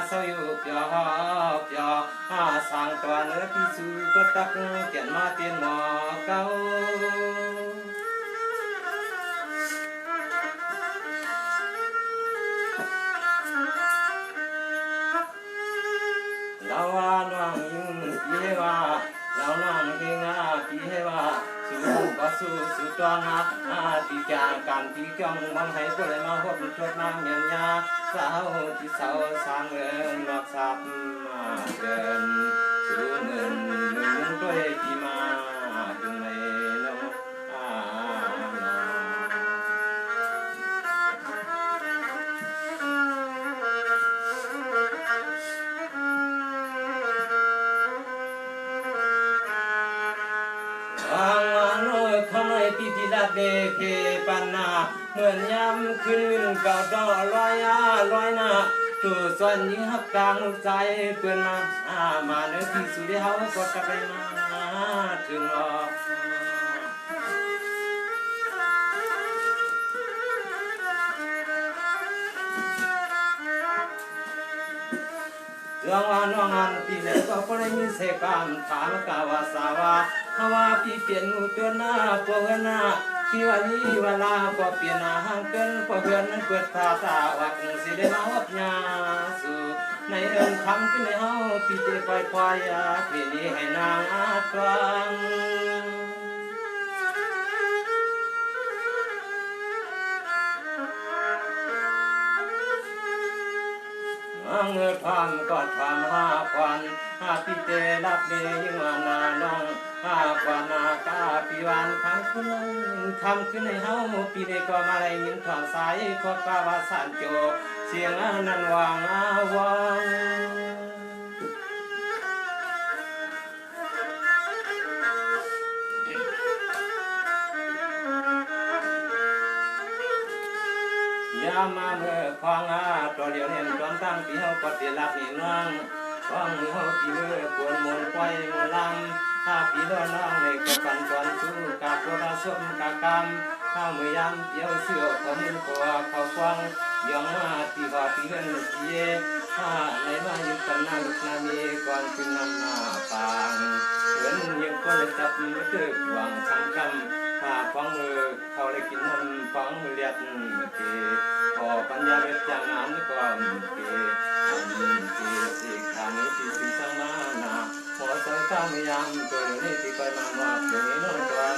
เศร้าอยู่เปียสร้างตัวเนื้อพิสูก็ตักเขียนมาเตียนหมอเก่าเราว่าน้องยิ่งพี่ว่าเราน้องเฮงพี่ว่าสู้ก็สู้ตัวตีจางการตีจ้องมองให้ผู้ใดมาหดชดน้ำเงียนยาสาวที่สาวสร้างเงินนอกสับมาเดินสู้เงินด้วยพี่มาถึงในน้องเดเคปันนาเหมือนยำขึ้นเก่าดอลอยหน้าตัวส่วนยิ่งหักกลางใจเปื่อนมาเนื้อที่สุดเฮาก็กลับไปมาถึงเรื่องว่าน้องอันปีเล็กก็พอได้ยินเสียงคำถามกาวาสาวาว่าพี่เปลี่ยนอุตัวหน้าปวดหน้าที่ว่านี้เวลาพอเปลี่ยนห่างเกินพอเพื่อนเปิดตาวักสิได้มาวัดยาสู่ในเอิญคำขึ้นในเฮาพี่เจไปควายพี่นี้ให้นางอาตรังเงินความกอดความควันพี่เจรับเดยิ่งว่านาน้องกว่านากาปีวันคำขึ้นในเฮาปีเดก็มาได้ยินข่าวสายขอกาวาสานโจเสียงนั้นวางวังยามาเมื่อควางตัวเดียวเห็นจอมตั้งปีเฮาก็เตียรับนี่น้องฟังเฮาปีเมื่อปวดมนต์ไว้มนต์ลำปีน้องในกปันก่อนสู้กาตัวราสมกากรรมเมื่อยามเปียวเสือขมือขวาเขาฟังยองมาตีว่าปีเงินเจียในมายุกันหน้าลูกนามีก่อนจึงนำหน้าปางเหมือนยังก็เลยจับมือเติบหวังสังคำฟังมือเขาเลยกินน้ำฟังเลียดเกพอปัญญาเวทจางานก่อนเกสิขานที่สิสังมานาพอสังฆามยามตัวนี้ที่คอยมาว่าเป็นน้องกวาง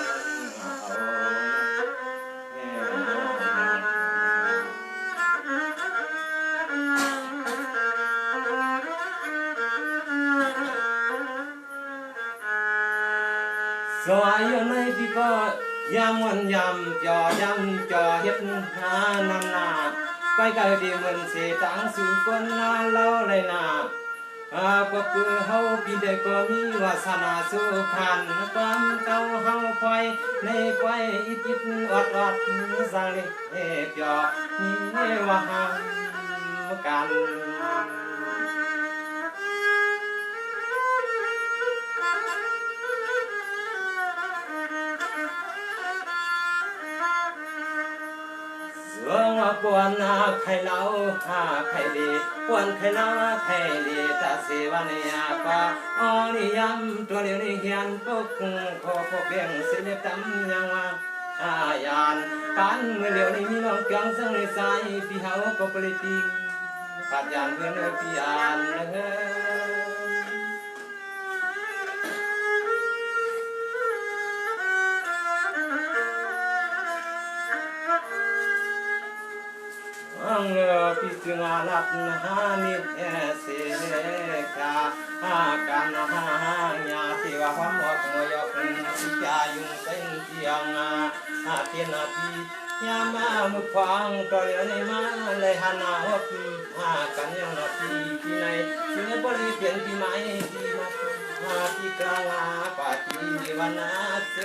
สวายอยู่ในที่ก็ยามวันยามจอยามจอเฮ็ดนำนาไปไกลที่มันเสตังสู่คนนาเล่าเลยนาก็เพื่อเฮาพี่ได้ก็มีวาสนาสู่ขันความเก่าเฮาปล่อยในปล่อยอิติดอดสังเลเปียนี่ว่าหามกัน ปวนไข่เล้าไข่ดีปวนไข่เล้าไข่ดีตาเสวานิยาปาอนิยมตัวเดียวนี้เฮียนปุกขอพบเพียงสิเล็บตำยังว่าอายานปานเมื่อเดียวนี้มีน้องเกียงซึ่งในสายพี่เฮาก็ปริติปัจจานเพื่อนพี่อ่านอังปิจุงาลับหานิเอเสกากันหายาสิวะพมกมยกสิจายุงเป็นเทียงเทียนาทียามามุขวังตอยในมาเลยหันหอบกันยังนาทีที่ในที่ในบริเปลี่ยนที่ไม่ที่มาที่กลางปาที่วันนาเส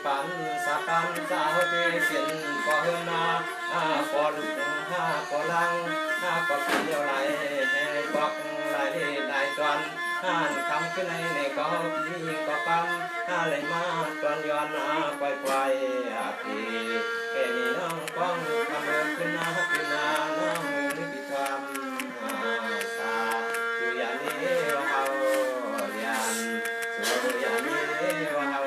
ปันสักันสาวเตเสียนก็เฮนาก็ลุกก็ลังก็เกี่ยวไหลก็ไหลไหลจวนคำขึ้นในก็พี่ก็ปั๊มไหลมาจวนย้อนปล่อยปีนี่น้องก้องทำเดินขึ้นขึ้นน้องมือนิพิธามสาสุยานีว่าเฮายันสุยานีว่าเฮา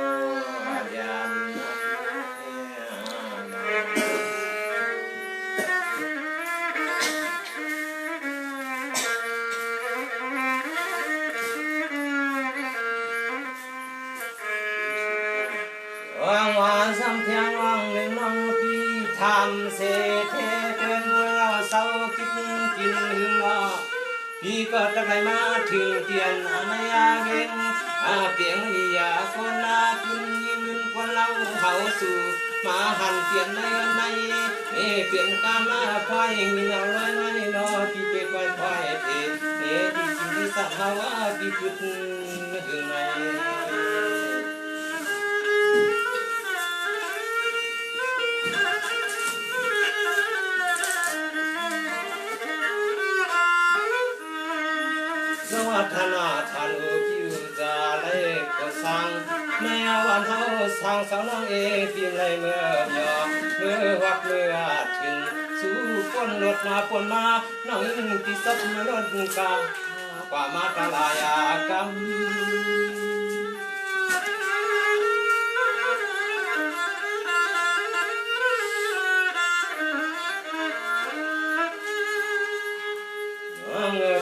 วังวานสัมเพียงวังหนึ่งน้องพี่ทำเสเทเป็นเราเศร้าคิดกินหึงว่าพี่ก็ตะไคร้มาถึงเตียนไม่ยาเก่งเปียงอยาคนนาคุณยืนคนเราเขาสู่มาหันเปลี่ยนในเปลี่ยนกามาพอยมีเอาไว้ไม่นอพี่ไปปล่อยเทที่สิ่งที่สักหาว่าพี่พุทธถึงไหนธนาธานุกิวจาเลก็สังแม่วันเฮาสังสาวน้องปีนเลยเมื่อยอเมื่อวัดเมื่อถึงสู่ปนรถมาปนมาน้องที่สับมารถกาป่ามาตลายากรรม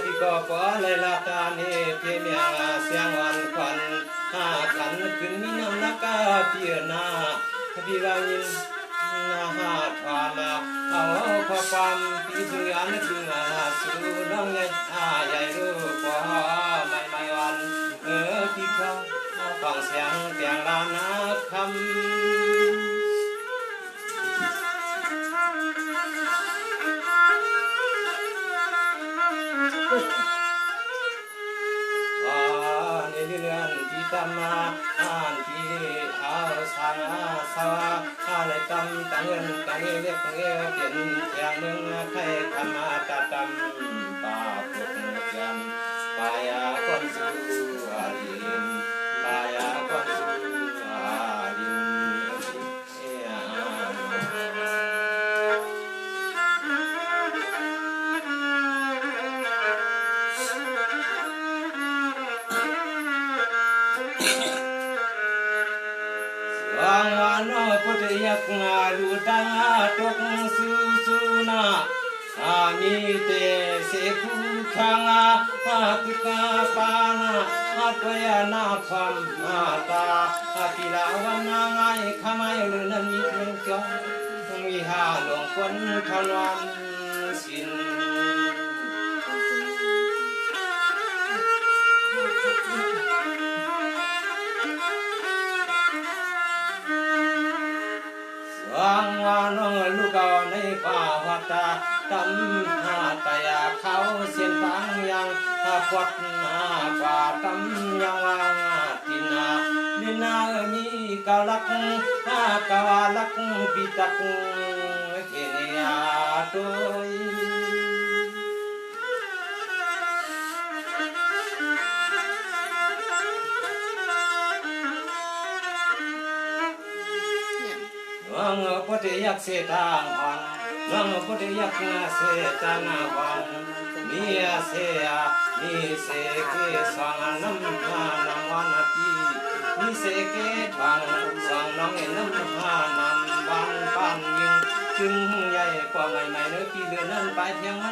พี่ก็ขอเลยลาตาเนเพียเมียเสียงวันควันขันขึ้นมีน้ำนักเพียนาพี่รายินทานาเอาข้อความพี่ถึงอันถึงสู่น้องใหญ่ใหญ่รู้พอไม่วันพี่เขาฟังเสียงเสียงลานาคำตมาที่เอาสังสาวเลยตำตังเงินตังเล็กเงี้ยเปลี่ยนอย่างหนึ่งใครทำมาตัดตำป่าปลุกยำป่ายาก้อนสู่ดินป่ายาก้อนสู่ดินวังวันพุทธยักษ์ดูตังตกสุนามีเตเสกุขังตุกปานาตัวยันาฟัมตาพิลาวันนางไอขมายลุนันมิตรเกี่ยววิหารหลวงคนทวันสินวังวานลูกในป่าวัดตำตายาเขาเสียนตังยังปวดป่าตำยังวางตินาลินามีกาลักกาวาลักปิตักเกเนียโดย พุทธิยักเสทางวังน้องพุทธิยักเสทางวังมีเสียมีเสกสวงน้ำพานังวันปีมีเสกทางสวงน้องน้ำพานำบานปันยิงจึงใหญ่กว่าใหม่ๆเนื้อปีเดือนนั้นไปเที่ยงมัน